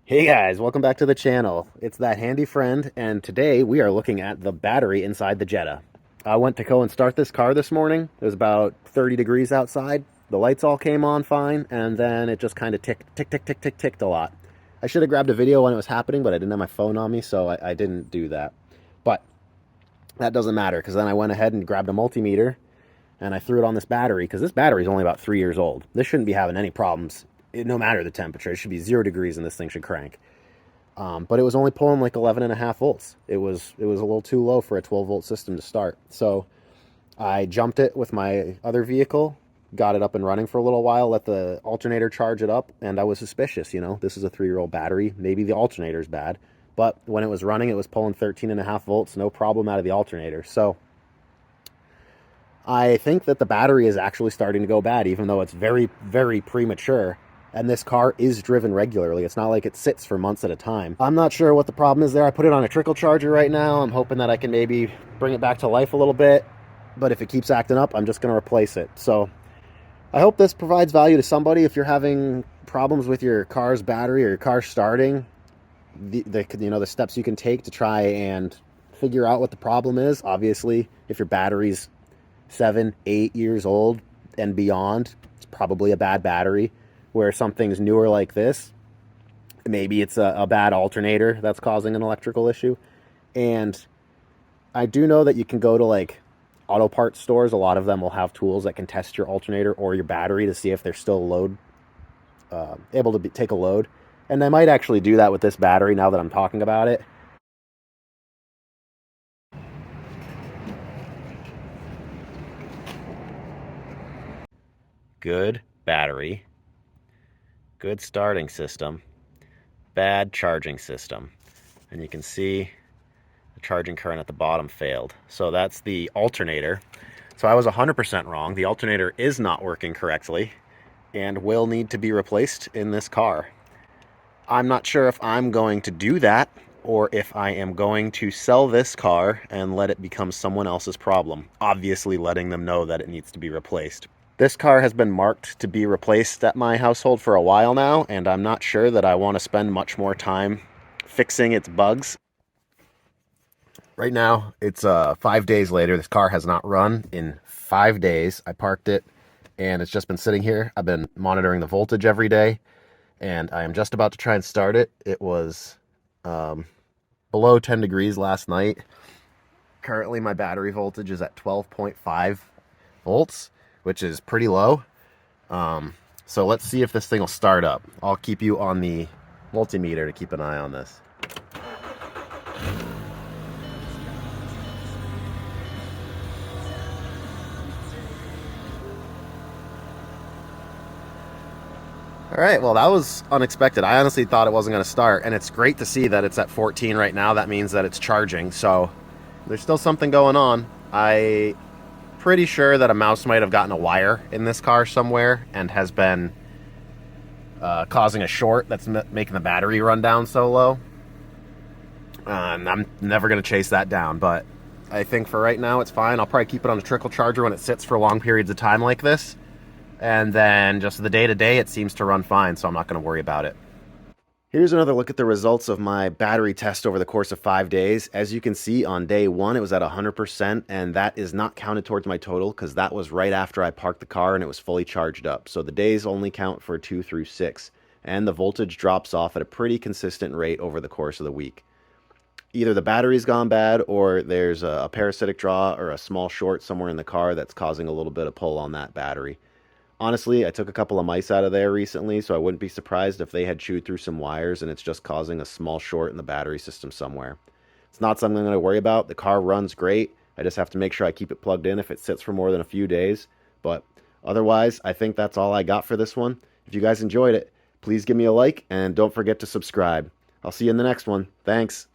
Hey guys, welcome back to the channel. It's that handy friend, and today we are looking at the battery inside the Jetta. I went to go and start this car this morning. It was about 30 degrees outside. The lights all came on fine, and then it just kind of ticked a lot. I should have grabbed a video when it was happening, but I didn't have my phone on me, so I didn't do that. But that doesn't matter, because then I went ahead and grabbed a multimeter, and I threw it on this battery, because this battery is only about 3 years old. This shouldn't be having any problems, no matter the temperature. It should be 0 degrees, and this thing should crank. But it was only pulling like 11.5 volts. It was a little too low for a 12-volt system to start. So I jumped it with my other vehicle, got it up and running for a little while, let the alternator charge it up, and I was suspicious. This is a 3-year-old battery. Maybe the alternator's bad. But when it was running, it was pulling 13.5 volts, no problem out of the alternator. So I think that the battery is actually starting to go bad, even though it's very, very premature. And this car is driven regularly. It's not like it sits for months at a time. I'm not sure what the problem is there. I put it on a trickle charger right now. I'm hoping that I can maybe bring it back to life a little bit. But if it keeps acting up, I'm just going to replace it. So I hope this provides value to somebody. If you're having problems with your car's battery or your car starting, the steps you can take to try and figure out what the problem is. Obviously, if your battery's 7, 8 years old and beyond, it's probably a bad battery. Where something's newer like this, maybe it's a bad alternator that's causing an electrical issue. And I do know that you can go to like auto parts stores. A lot of them will have tools that can test your alternator or your battery to see if they're still able to take a load. And I might actually do that with this battery now that I'm talking about it. Good battery. Good starting system, bad charging system. And you can see the charging current at the bottom failed. So that's the alternator. So I was 100% wrong. The alternator is not working correctly and will need to be replaced in this car. I'm not sure if I'm going to do that or if I am going to sell this car and let it become someone else's problem, obviously letting them know that it needs to be replaced. This car has been marked to be replaced at my household for a while now, and I'm not sure that I want to spend much more time fixing its bugs. Right now, it's 5 days later. This car has not run in 5 days. I parked it, and it's just been sitting here. I've been monitoring the voltage every day, and I am just about to try and start it. It was below 10 degrees last night. Currently, my battery voltage is at 12.5 volts, which is pretty low. So let's see if this thing will start up. I'll keep you on the multimeter to keep an eye on this. All right, well, that was unexpected. I honestly thought it wasn't going to start, and it's great to see that it's at 14 right now. That means that it's charging, so there's still something going on. I pretty sure that a mouse might have gotten a wire in this car somewhere and has been causing a short that's making the battery run down so low. And I'm never going to chase that down, but I think for right now it's fine. I'll probably keep it on a trickle charger when it sits for long periods of time like this. And then just the day-to-day, it seems to run fine, so I'm not going to worry about it. Here's another look at the results of my battery test over the course of 5 days. As you can see, on day 1, it was at 100%, and that is not counted towards my total because that was right after I parked the car and it was fully charged up. So the days only count for 2 through 6, and the voltage drops off at a pretty consistent rate over the course of the week. Either the battery's gone bad or there's a parasitic draw or a small short somewhere in the car that's causing a little bit of pull on that battery. Honestly, I took a couple of mice out of there recently, so I wouldn't be surprised if they had chewed through some wires and it's just causing a small short in the battery system somewhere. It's not something I'm going to worry about. The car runs great. I just have to make sure I keep it plugged in if it sits for more than a few days. But otherwise, I think that's all I got for this one. If you guys enjoyed it, please give me a like and don't forget to subscribe. I'll see you in the next one. Thanks.